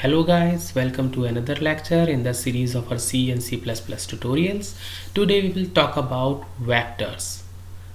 Hello guys, welcome to another lecture in the series of our C and C++ tutorials. Today we will talk about vectors.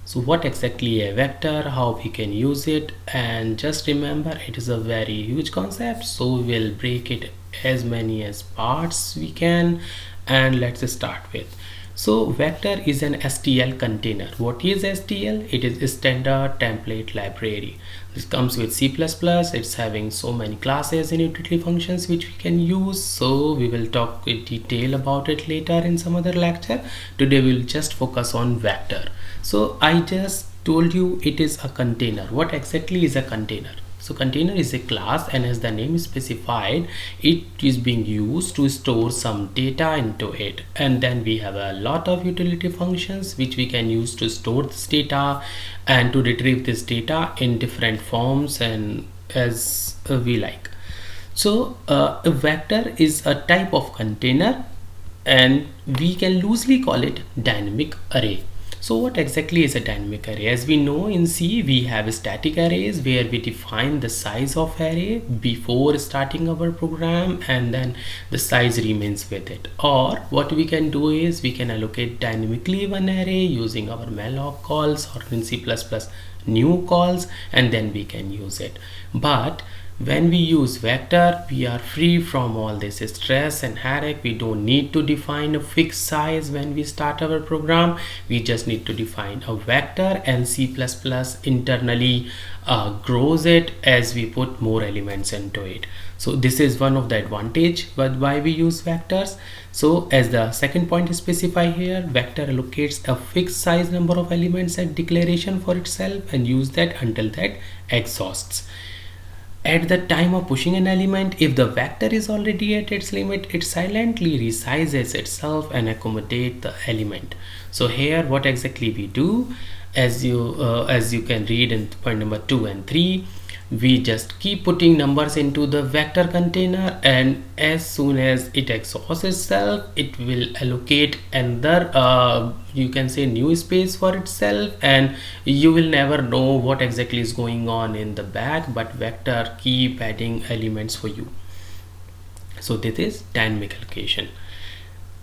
So what exactly a vector, how we can use it, and just remember it is a very huge concept, so we'll break it as many as parts we can, and let's start with. So vector is an STL container. What is STL? It is a standard template library. This comes with C++. It's having so many classes and utility functions which we can use. So we will talk in detail about it later in some other lecture. Today we will just focus on vector. So I just told you it is a container. What exactly is a container? So container is a class, and as the name is specified, it is being used to store some data into it, and then we have a lot of utility functions which we can use to store this data and to retrieve this data in different forms and as we like. So a vector is a type of container, and we can loosely call it dynamic array. So what exactly is a dynamic array? As we know, in C we have static arrays where we define the size of array before starting our program, and then the size remains with it. Or what we can do is we can allocate dynamically one array using our malloc calls, or in C++ new calls, and then we can use it. But when we use vector, we are free from all this stress and headache. We don't need to define a fixed size when we start our program. We just need to define a vector, and C++ internally grows it as we put more elements into it. So this is one of the advantage but why we use vectors. So as the second point is specified here, vector allocates a fixed size number of elements at declaration for itself and use that until that exhausts. At the time of pushing an element, if the vector is already at its limit, it silently resizes itself and accommodate the element. So here what exactly we do, as you can read in point number 2 and 3, we just keep putting numbers into the vector container, and as soon as it exhausts itself, it will allocate another you can say new space for itself, and you will never know what exactly is going on in the back, but vector keep adding elements for you. So this is dynamic allocation.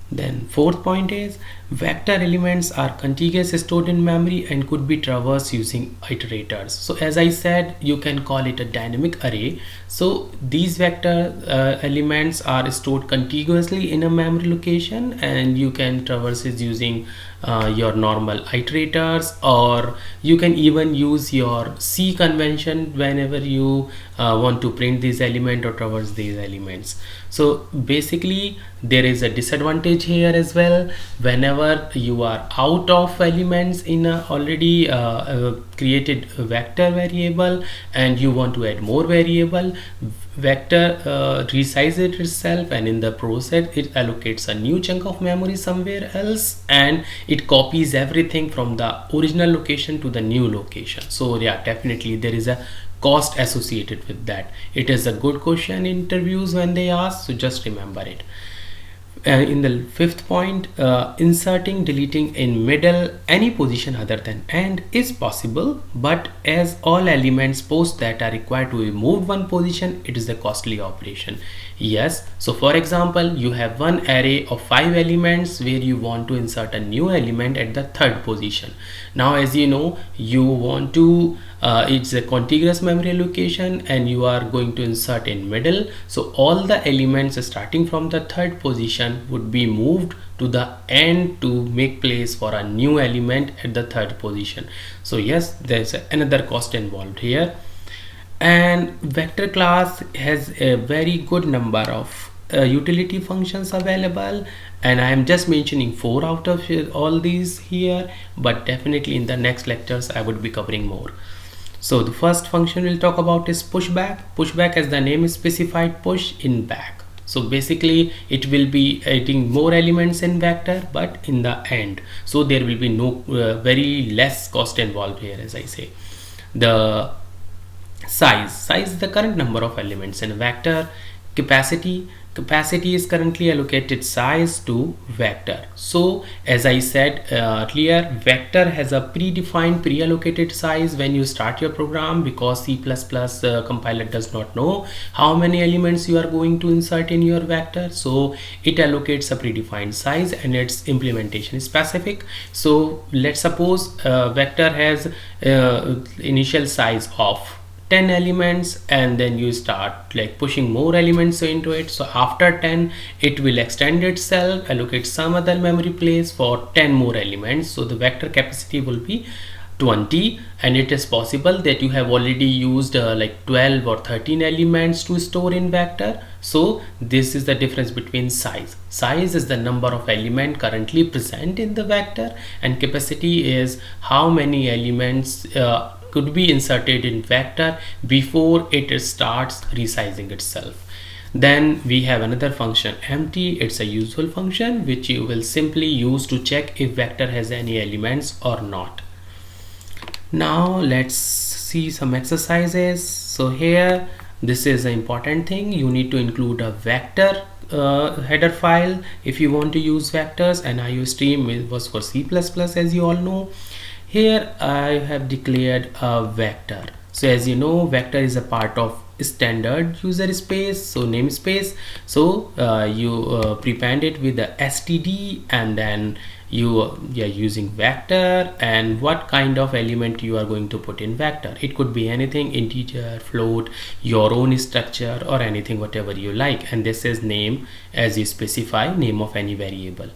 Then fourth point is vector elements are contiguous, stored in memory, and could be traversed using iterators. So as I said, you can call it a dynamic array. So these vector elements are stored contiguously in a memory location, and you can traverse it using your normal iterators, or you can even use your C convention whenever you want to print this element or traverse these elements. So basically there is a disadvantage here as well. Whenever you are out of elements in a already created vector variable and you want to add more variable, vector resizes it itself, and in the process it allocates a new chunk of memory somewhere else, and it copies everything from the original location to the new location. So yeah, definitely there is a cost associated with that. It is a good question in interviews when they ask, so just remember it. In the fifth point, inserting, deleting in middle any position other than end is possible, but as all elements post that are required to be moved one position, it is a costly operation. Yes, so for example, you have one array of 5 elements where you want to insert a new element at the third position. Now as you know, you want to it's a contiguous memory allocation, and you are going to insert in middle, so all the elements starting from the third position would be moved to the end to make place for a new element at the third position. So yes, there's another cost involved here. And vector class has a very good number of utility functions available, and I am just mentioning 4 out of all these here, but definitely in the next lectures I would be covering more. So the first function we'll talk about is pushback. Pushback, as the name is specified, push in back. So basically it will be adding more elements in vector but in the end, so there will be no very less cost involved here. As I say, the size is the current number of elements in a vector, Capacity is currently allocated size to vector. So as I said earlier, vector has a predefined pre-allocated size when you start your program, because C++ compiler does not know how many elements you are going to insert in your vector. So it allocates a predefined size and its implementation is specific. So let's suppose vector has initial size of 10 elements, and then you start like pushing more elements into it. So after 10 it will extend itself, allocate some other memory place for 10 more elements. So the vector capacity will be 20, and it is possible that you have already used like 12 or 13 elements to store in vector. So this is the difference between size. Size is the number of element currently present in the vector, and capacity is how many elements could be inserted in vector before it starts resizing itself. Then we have another function empty. It's a useful function which you will simply use to check if vector has any elements or not. Now let's see some exercises. So here, this is an important thing. You need to include a vector header file if you want to use vectors, and IOStream was for C++, as you all know. Here I have declared a vector. So as you know, vector is a part of standard user space, so namespace. So you prepend it with the std, and then you are using vector and what kind of element you are going to put in vector. It could be anything, integer, float, your own structure, or anything, whatever you like. And this is name, as you specify name of any variable.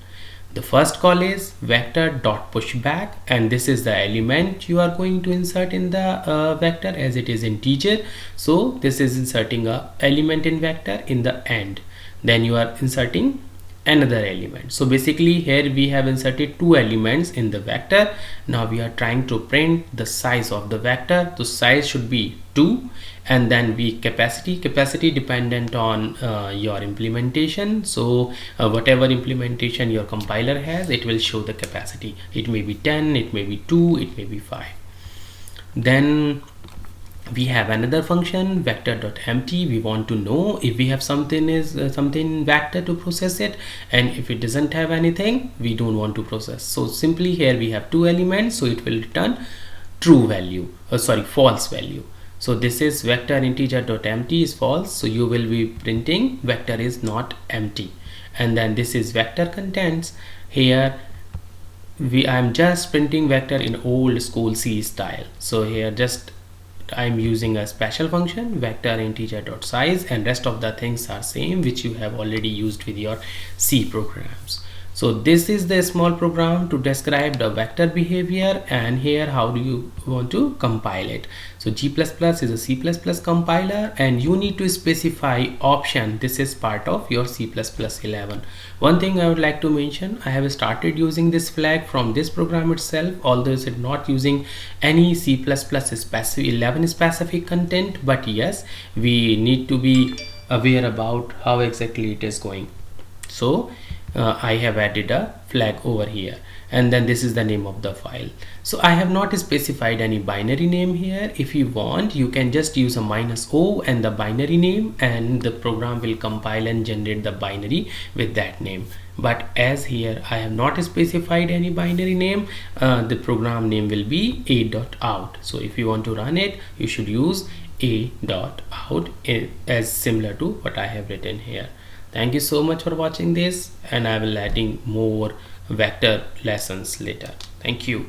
The first call is vector.pushback, and this is the element you are going to insert in the vector, as it is integer. So this is inserting a element in vector in the end. Then you are inserting another element. So basically here we have inserted two elements in the vector. Now we are trying to print the size of the vector. The size should be 2, and then we capacity dependent on your implementation. So whatever implementation your compiler has, it will show the capacity. It may be 10, it may be 2, it may be 5. Then we have another function vector.empty. We want to know if we have something in vector to process it, and if it doesn't have anything, we don't want to process. So simply here we have two elements, so it will return true value, false value. So this is vector integer.empty is false, so you will be printing vector is not empty. And then this is vector contents. Here I'm just printing vector in old school C style. So here just I'm using a special function vector integer.size, and rest of the things are same which you have already used with your C programs. So this is the small program to describe the vector behavior, and here how do you want to compile it. So G++ is a C++ compiler, and you need to specify option. This is part of your C++ 11. One thing I would like to mention, I have started using this flag from this program itself, although it's not using any C++ 11 specific content, but yes, we need to be aware about how exactly it is going. So I have added a flag over here, and then this is the name of the file. So I have not specified any binary name here. If you want, you can just use a -o and the binary name, and the program will compile and generate the binary with that name. But as here I have not specified any binary name, the program name will be a.out. So if you want to run it, you should use a.out as similar to what I have written here. Thank you so much for watching this, and I will adding more vector lessons later. Thank you.